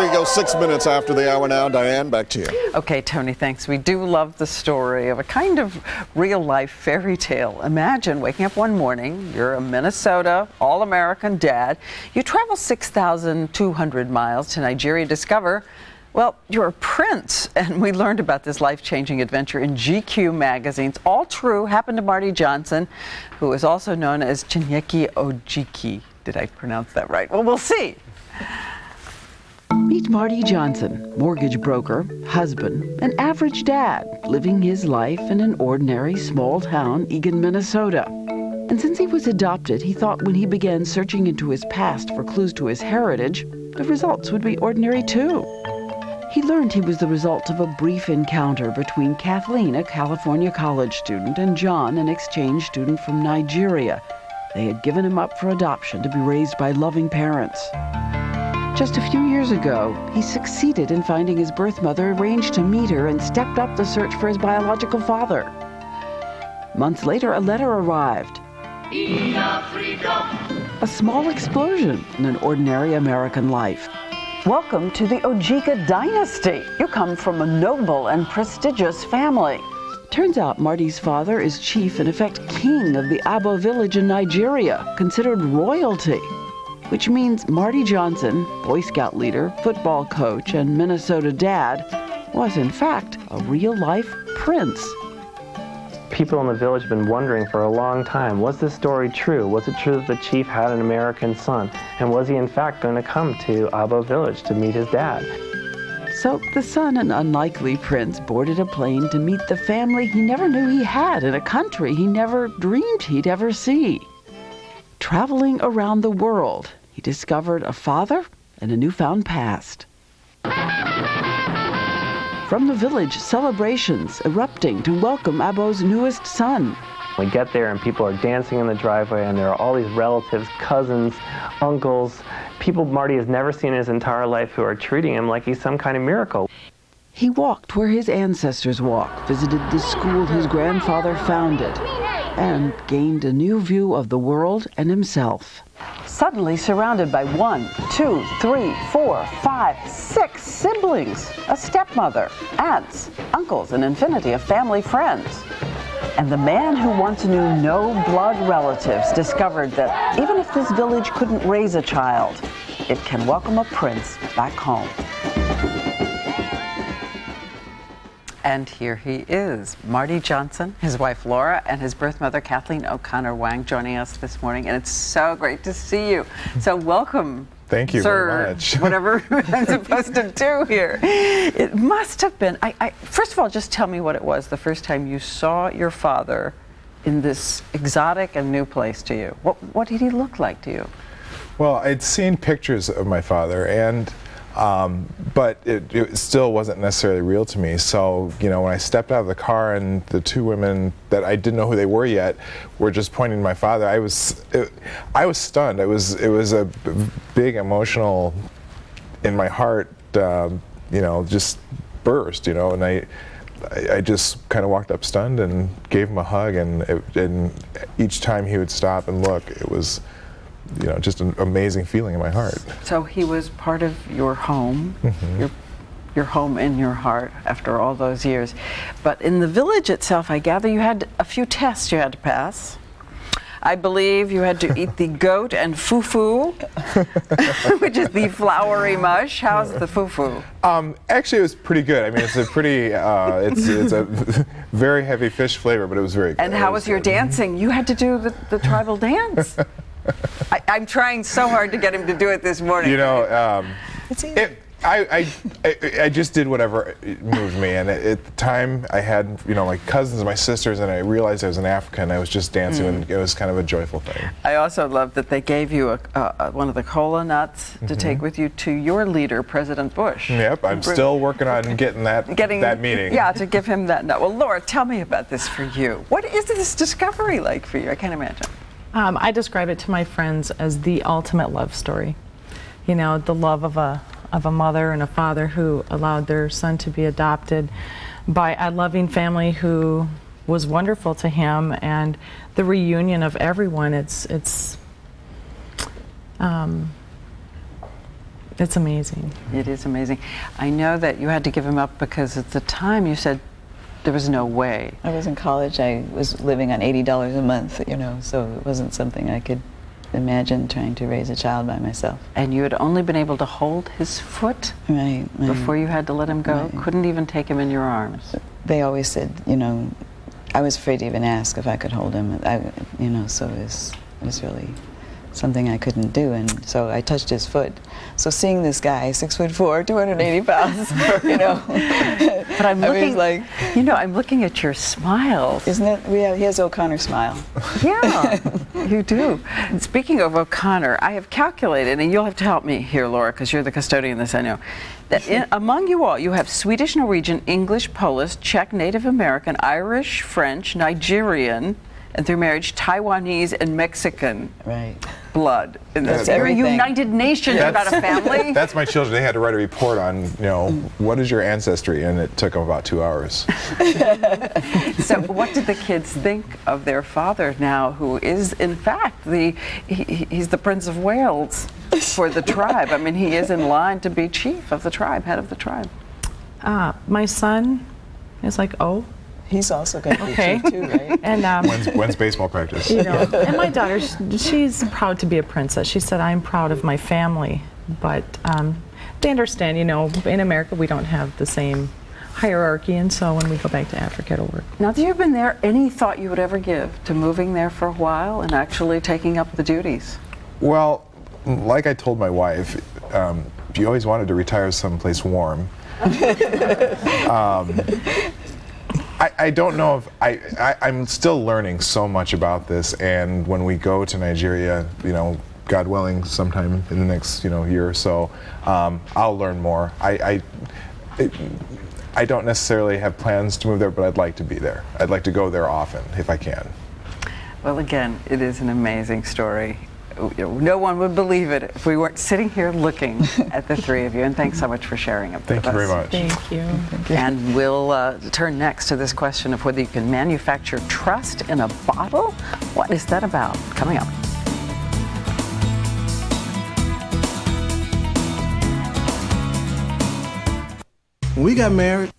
Here you go, 6 minutes after the hour now. Diane, back to you. Okay, Tony, thanks. We do love the story of a kind of real-life fairy tale. Imagine waking up one morning, you're a Minnesota all-American dad. You travel 6,200 miles to Nigeria to discover, well, you're a prince. And we learned about this life-changing adventure in GQ magazines. All true, happened to Marty Johnson, who is also known as Chinyere Ojiki. Did I pronounce that right? Well, we'll see. Meet Marty Johnson, mortgage broker, husband, an average dad, living his life in an ordinary small town, Eagan, Minnesota. And since he was adopted, he thought when he began searching into his past for clues to his heritage, the results would be ordinary too. He learned he was the result of a brief encounter between Kathleen, a California college student, and John, an exchange student from Nigeria. They had given him up for adoption to be raised by loving parents. Just a few years ago, he succeeded in finding his birth mother, arranged to meet her, and stepped up the search for his biological father. Months later, a letter arrived. A small explosion in an ordinary American life. Welcome to the Ojika dynasty. You come from a noble and prestigious family. Turns out Marty's father is chief, in effect king, of the Abo village in Nigeria, considered royalty. Which means Marty Johnson, Boy Scout leader, football coach, and Minnesota dad, was in fact a real-life prince. People in the village have been wondering for a long time, was this story true? Was it true that the chief had an American son? And was he in fact going to come to Abo village to meet his dad? So the son, an unlikely prince, boarded a plane to meet the family he never knew he had in a country he never dreamed he'd ever see. Traveling around the world, he discovered a father and a newfound past. From the village, celebrations erupting to welcome Abo's newest son. We get there and people are dancing in the driveway and there are all these relatives, cousins, uncles, people Marty has never seen in his entire life who are treating him like he's some kind of miracle. He walked where his ancestors walked, visited the school his grandfather founded, and gained a new view of the world and himself. Suddenly surrounded by 1, 2, 3, 4, 5, 6 siblings, a stepmother, aunts, uncles, an infinity of family friends. And the man who once knew no blood relatives discovered that even if this village couldn't raise a child, it can welcome a prince back home. And here he is, Marty Johnson, his wife Laura, and his birth mother Kathleen O'Connor Wang joining us this morning. And it's so great to see you. So welcome. Thank you sir, very much. Whatever I'm supposed to do here. It must have been, first of all, just tell me what it was the first time you saw your father in this exotic and new place to you. What did he look like to you? Well, I'd seen pictures of my father, and but it still wasn't necessarily real to me. So, you know, when I stepped out of the car and the two women that I didn't know who they were yet were just pointing to my father, I was stunned. It was a big emotional in my heart, you know, just burst, you know, and I just kind of walked up stunned and gave him a hug, and each time he would stop and look, it was, you know, just an amazing feeling in my heart. So he was part of your home, Mm-hmm. your home in your heart after all those years. But in the village itself, I gather you had a few tests you had to pass. I believe you had to eat the goat and fufu, which is the floury mush. How's the fufu? Actually, it was pretty good. I mean, it's a pretty, it's a very heavy fish flavor, but it was very good. And how was your dancing? You had to do the tribal dance. I'm trying so hard to get him to do it this morning. You know, it's easy. I just did whatever moved me, and at the time I had, you know, my cousins and my sisters, and I realized I was in Africa, and I was just dancing, and it was kind of a joyful thing. I also love that they gave you one of the cola nuts to take with you to your leader, President Bush. Yep, I'm still working on getting that meeting. Yeah, to give him that nut. Well, Laura, tell me about this for you. What is this discovery like for you? I can't imagine. I describe it to my friends as the ultimate love story. You know, the love of a mother and a father who allowed their son to be adopted by a loving family who was wonderful to him, and the reunion of everyone. It's It's amazing. It is amazing. I know that you had to give him up because at the time you said there was no way. I was in college. I was living on $80 a month, so it wasn't something I could imagine trying to raise a child by myself. And you had only been able to hold his foot Right. before you had to let him go? Right. Couldn't even take him in your arms? They always said, I was afraid to even ask if I could hold him. So it was really something I couldn't do, and so I touched his foot. So seeing this guy, 6'4", 280 pounds, But I'm looking, I'm looking at your smiles. Isn't it? He has O'Connor smile. Yeah, you do. Speaking of O'Connor, I have calculated, and you'll have to help me here, Laura, because you're the custodian of this, I know, that among you all, you have Swedish, Norwegian, English, Polish, Czech, Native American, Irish, French, Nigerian, and through marriage, Taiwanese and Mexican Right. blood. In this. That's You're a everything. United Nations, you're not a family. That's my children. They had to write a report on, what is your ancestry, and it took them about 2 hours. So what did the kids think of their father now, who is, in fact, he's the Prince of Wales for the tribe? I mean, he is in line to be chief of the tribe, head of the tribe. My son is like, oh. He's also going to be Okay. chief too, right? And When's baseball practice? and my daughter, she's proud to be a princess. She said, I'm proud of my family. But they understand, in America we don't have the same hierarchy, and so when we go back to Africa, it'll work. Now that you've been there, any thought you would ever give to moving there for a while and actually taking up the duties? Well, like I told my wife, you always wanted to retire someplace warm. I don't know if I'm still learning so much about this, and when we go to Nigeria, God willing, sometime in the next year or so, I'll learn more. I don't necessarily have plans to move there, but I'd like to be there. I'd like to go there often if I can. Well, again, it is an amazing story. No one would believe it if we weren't sitting here looking at the three of you. And thanks so much for sharing it with us. Thank you very much. Thank you. And we'll turn next to this question of whether you can manufacture trust in a bottle. What is that about? Coming up. When we got married,